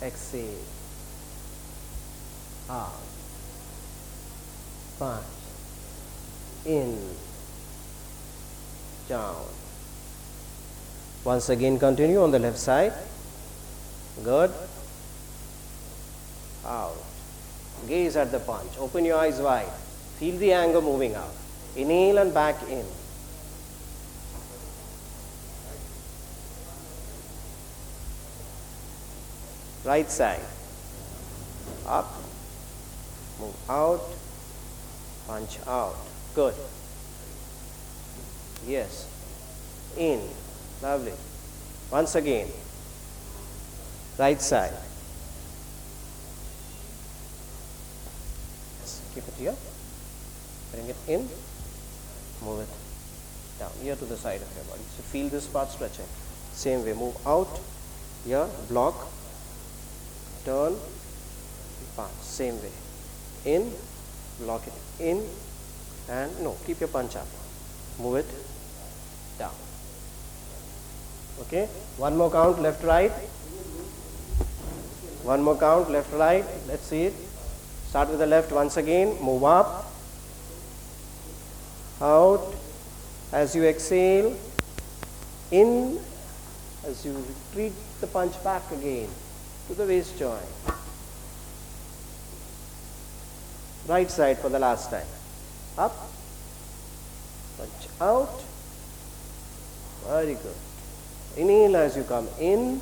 exhale, out, punch, in, down. Once again continue on the left side. Good. Out. Gaze at the punch. Open your eyes wide. Feel the anger moving out. Inhale and back in. Right side. Up. Move out. Punch out. Good. Yes. In. Lovely. Once again. Right side. Yes. Keep it here. Bring it in. Move it down. Here to the side of your body. So feel this part stretching. Same way. Move out. Here. Block. Turn. Punch. Same way. In. Block it in. And no. Keep your punch up. Move it down. Okay. One more count. Left, right. One more count. Left, right. Let's see it. Start with the left once again. Move up. Out. As you exhale. In. As you retreat the punch back again to the waist joint. Right side for the last time. Up. Punch out. Very good. Inhale as you come in.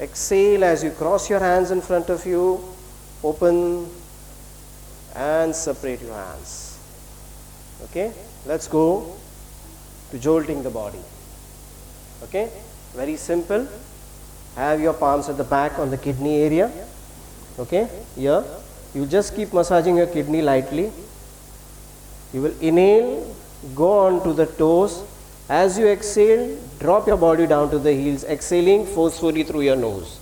Exhale as you cross your hands in front of you. Open and separate your hands. Okay? Let's go to jolting the body. Okay? Very simple. Have your palms at the back on the kidney area. Okay? Here. You just keep massaging your kidney lightly. You will inhale, go on to the toes. As you exhale, drop your body down to the heels, exhaling forcefully through your nose.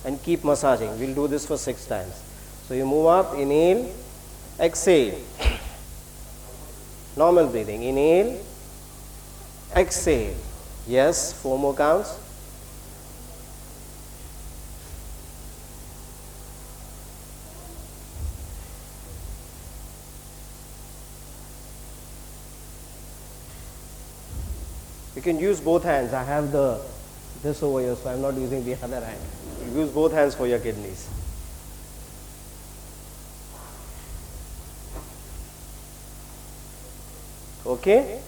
And keep massaging. We'll do this for 6 times. So you move up, inhale, exhale. Normal breathing. Inhale, exhale. Yes, 4 more counts. You can use both hands. I have this over here, so I'm not using the other hand. You use both hands for your kidneys. Okay?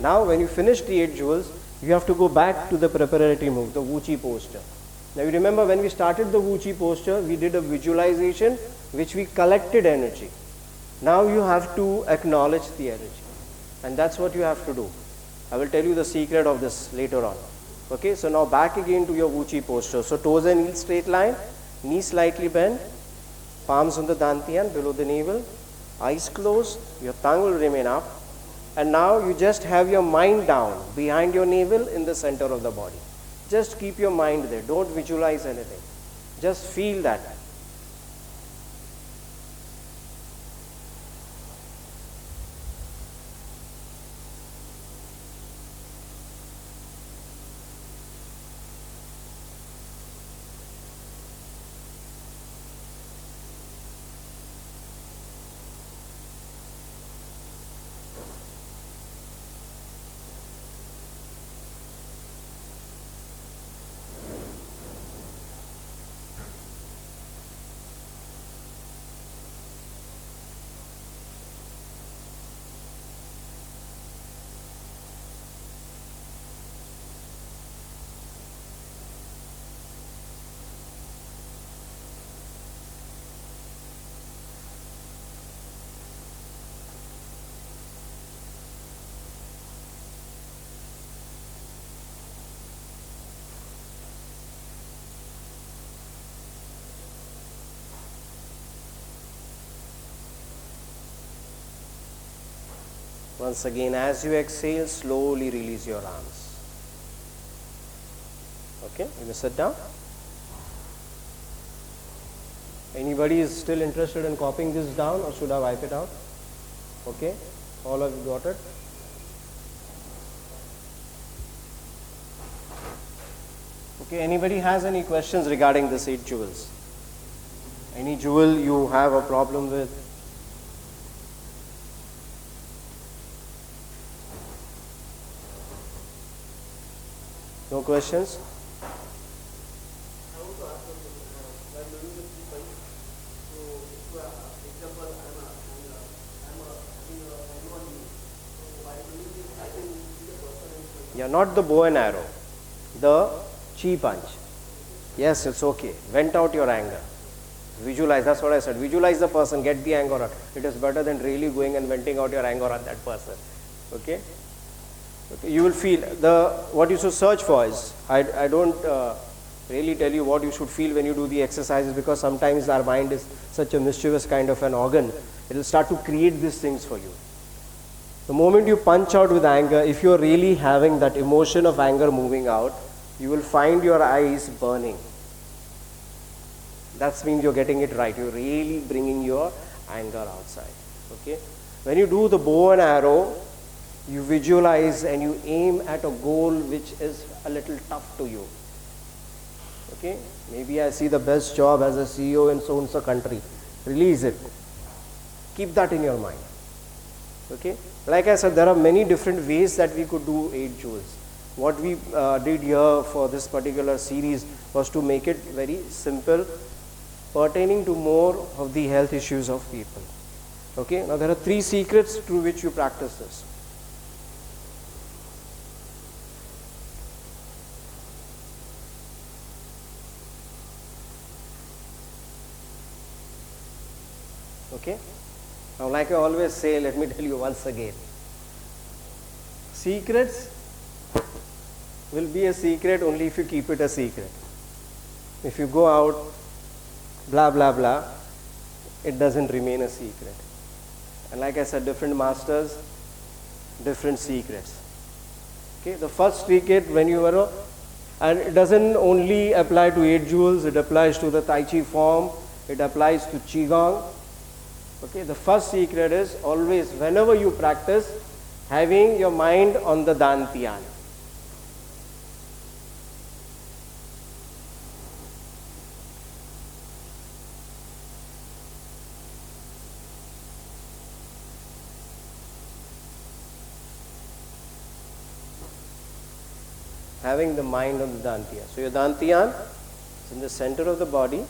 Now when you finish the 8 jewels, you have to go back to the preparatory move, the Wuchi posture. Now you remember when we started the Wuchi posture, we did a visualization which we collected energy. Now you have to acknowledge the energy. And that's what you have to do. I will tell you the secret of this later on. Okay, so now back again to your Wuchi posture. So toes and heels straight line, knees slightly bent, palms on the dantian below the navel, eyes closed, your tongue will remain up. And now you just have your mind down behind your navel in the center of the body. Just keep your mind there. Don't visualize anything. Just feel that. Once again, as you exhale, slowly release your arms. Okay, you may sit down. Anybody is still interested in copying this down, or should I wipe it out? Okay, all of you got it? Okay, anybody has any questions regarding this 8 jewels? Any jewel you have a problem with? No questions? Yeah, not the bow and arrow, the chi punch. Yes, it's okay. Vent out your anger. Visualize, that's what I said. Visualize the person, get the anger out. It is better than really going and venting out your anger on that person. Okay? Okay, you will feel what you should search for is, I don't really tell you what you should feel when you do the exercises, because sometimes our mind is such a mischievous kind of an organ. It will start to create these things for you. The moment you punch out with anger, if you are really having that emotion of anger moving out, you will find your eyes burning. That means you're getting it right. You're really bringing your anger outside. Okay? When you do the bow and arrow, you visualize and you aim at a goal which is a little tough to you. Okay? Maybe I see the best job as a CEO in so and so country. Release it. Keep that in your mind. Okay? Like I said, there are many different ways that we could do 8 jewels. What we did here for this particular series was to make it very simple, pertaining to more of the health issues of people. Okay? Now there are 3 secrets through which you practice this. Okay? Now, like I always say, let me tell you once again. Secrets will be a secret only if you keep it a secret. If you go out, blah, blah, blah, it doesn't remain a secret. And like I said, different masters, different secrets. Okay, the first secret when you are, and it doesn't only apply to 8 jewels, it applies to the Tai Chi form, it applies to Qigong. Okay, the first secret is always, whenever you practice, having your mind on the Dantian. Having the mind on the Dantian. So your Dantian is in the center of the body,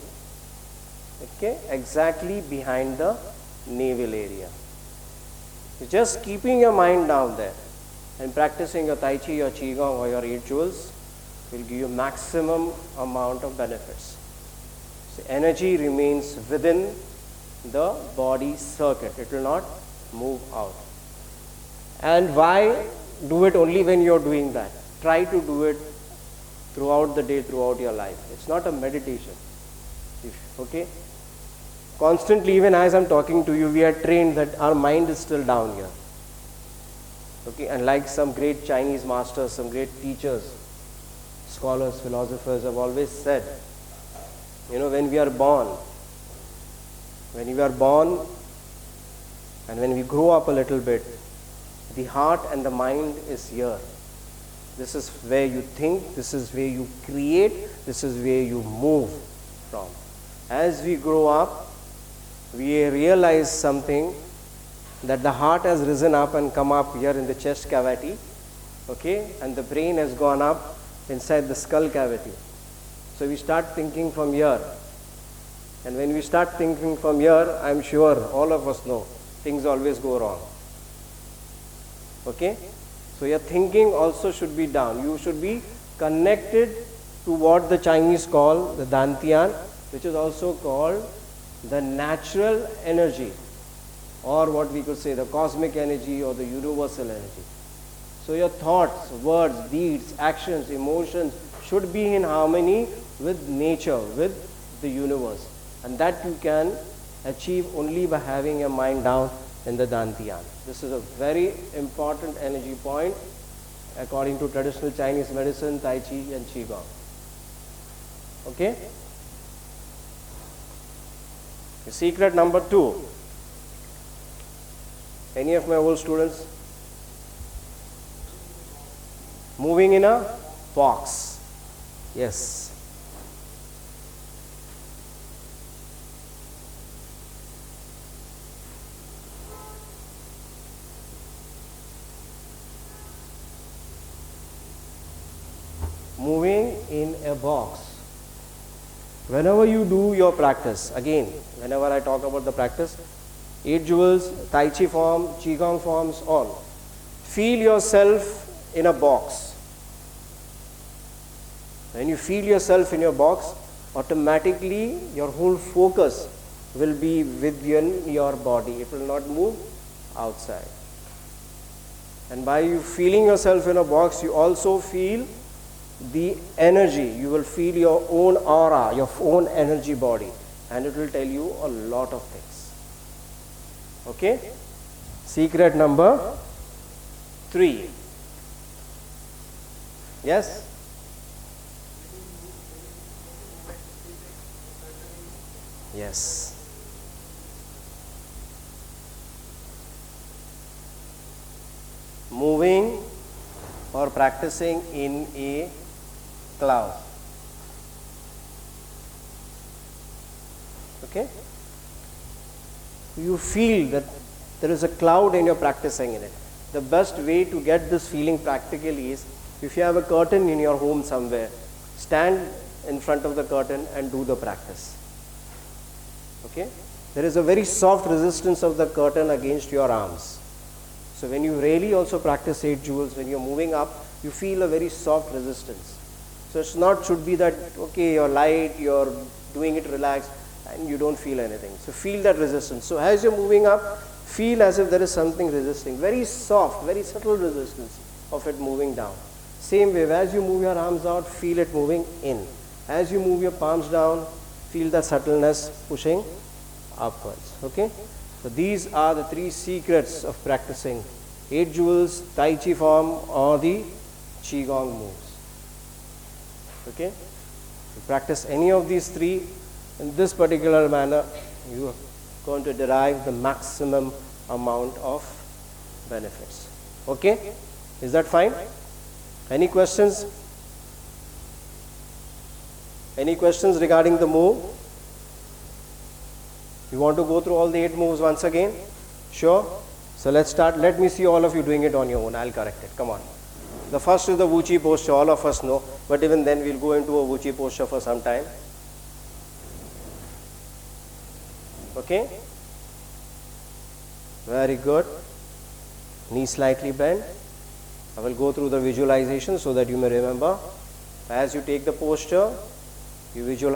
okay, exactly behind the navel area. So just keeping your mind down there and practicing your Tai Chi, your Qigong or your 8 jewels will give you maximum amount of benefits. So energy remains within the body circuit. It will not move out. And why do it only when you're doing that? Try to do it throughout the day, throughout your life. It's not a meditation. Okay? Constantly, even as I'm talking to you, we are trained that our mind is still down here. Okay, and like some great Chinese masters, some great teachers, scholars, philosophers have always said, when we are born and when we grow up a little bit, the heart and the mind is here. This is where you think, this is where you create, this is where you move from. As we grow up, we realize something, that the heart has risen up and come up here in the chest cavity, okay, and the brain has gone up inside the skull cavity. So we start thinking from here. And when we start thinking from here, I'm sure all of us know, things always go wrong. Okay? So your thinking also should be down. You should be connected to what the Chinese call the Dantian, which is also called the natural energy, or what we could say the cosmic energy or the universal energy. So your thoughts, words, deeds, actions, emotions should be in harmony with nature, with the universe. And that you can achieve only by having your mind down in the Dantian. This is a very important energy point according to traditional Chinese medicine, Tai Chi and Qigong. Okay? Secret number 2. Any of my old students? Moving in a box. Yes. Moving in a box. Whenever you do your practice, again, whenever I talk about the practice, 8 jewels, Tai Chi form, Qigong forms, all. Feel yourself in a box. When you feel yourself in your box, automatically your whole focus will be within your body. It will not move outside. And by you feeling yourself in a box, you also feel the energy. You will feel your own aura, your own energy body, and it will tell you a lot of things. Okay? Secret number 3. Yes? Yes. Moving or practicing in a cloud. Okay? You feel that there is a cloud and you're practicing in it. The best way to get this feeling practically is, if you have a curtain in your home somewhere, stand in front of the curtain and do the practice. Okay? There is a very soft resistance of the curtain against your arms. So when you really also practice 8 jewels, when you're moving up, you feel a very soft resistance. So it's not should be that, okay, you're light, you're doing it relaxed, and you don't feel anything. So feel that resistance. So as you're moving up, feel as if there is something resisting. Very soft, very subtle resistance of it moving down. Same way, as you move your arms out, feel it moving in. As you move your palms down, feel the subtleness pushing upwards. Okay? So these are the 3 secrets of practicing 8 jewels, Tai Chi form, or the Qigong moves. Okay? If you practice any of these 3 in this particular manner, you are going to derive the maximum amount of benefits. Okay? Is that fine? Any questions? Any questions regarding the move? You want to go through all the 8 moves once again? Sure? So let's start. Let me see all of you doing it on your own. I'll correct it. Come on. The first is the Wu Chi posture. All of us know. But even then, we'll go into a Wu Chi posture for some time. Okay? Very good. Knee slightly bent. I will go through the visualization so that you may remember. As you take the posture, you visualize